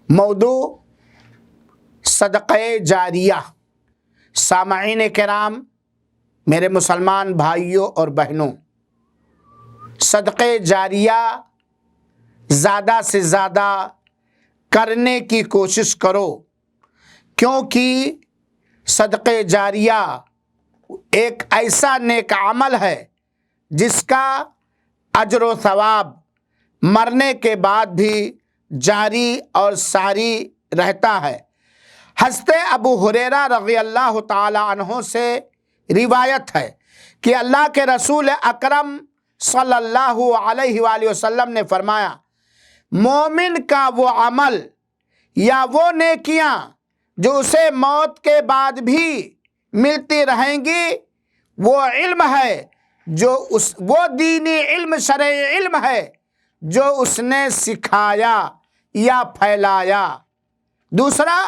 موضوع صدقہ جاریہ۔ سامعین کرام، میرے مسلمان بھائیوں اور بہنوں، صدقہ جاریہ زیادہ سے زیادہ کرنے کی کوشش کرو، کیونکہ صدقہ جاریہ ایک ایسا نیک عمل ہے جس کا اجر و ثواب مرنے کے بعد بھی جاری اور ساری رہتا ہے۔ حضرت ابو ہریرہ رضی اللہ تعالی عنہ سے روایت ہے کہ اللہ کے رسول اکرم صلی اللہ علیہ وآلہ وسلم نے فرمایا، مومن کا وہ عمل یا وہ نیکیاں جو اسے موت کے بعد بھی ملتی رہیں گی، وہ علم ہے وہ دینی علم، شرعی علم ہے جو اس نے سکھایا یا پھیلایا۔ دوسرا،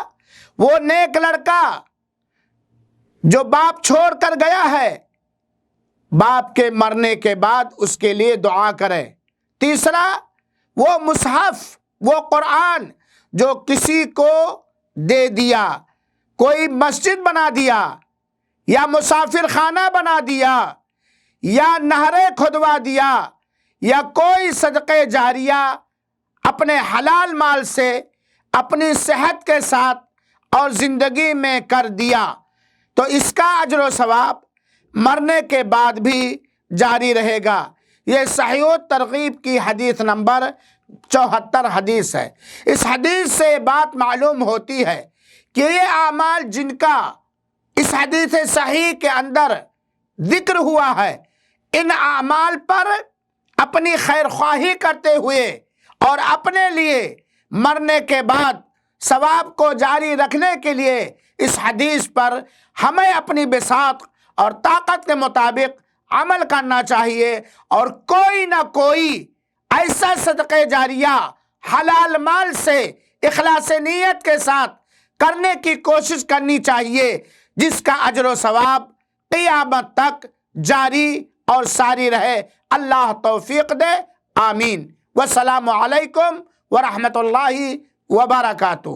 وہ نیک لڑکا جو باپ چھوڑ کر گیا ہے، باپ کے مرنے کے بعد اس کے لیے دعا کرے۔ تیسرا، وہ مصحف، وہ قرآن جو کسی کو دے دیا، کوئی مسجد بنا دیا یا مسافر خانہ بنا دیا یا نہریں کھدوا دیا یا کوئی صدقہ جاریہ اپنے حلال مال سے اپنی صحت کے ساتھ اور زندگی میں کر دیا، تو اس کا اجر و ثواب مرنے کے بعد بھی جاری رہے گا۔ یہ صحیح ترغیب کی حدیث نمبر 74 حدیث ہے۔ اس حدیث سے بات معلوم ہوتی ہے کہ یہ اعمال جن کا اس حدیث صحیح کے اندر ذکر ہوا ہے، ان اعمال پر اپنی خیر خواہی کرتے ہوئے اور اپنے لیے مرنے کے بعد ثواب کو جاری رکھنے کے لیے اس حدیث پر ہمیں اپنی بساط اور طاقت کے مطابق عمل کرنا چاہیے، اور کوئی نہ کوئی ایسا صدقہ جاریہ حلال مال سے اخلاص نیت کے ساتھ کرنے کی کوشش کرنی چاہیے جس کا اجر و ثواب قیامت تک جاری اور ساری رہے۔ اللہ توفیق دے، آمین۔ والسلام علیکم ورحمۃ اللہ وبرکاتہ۔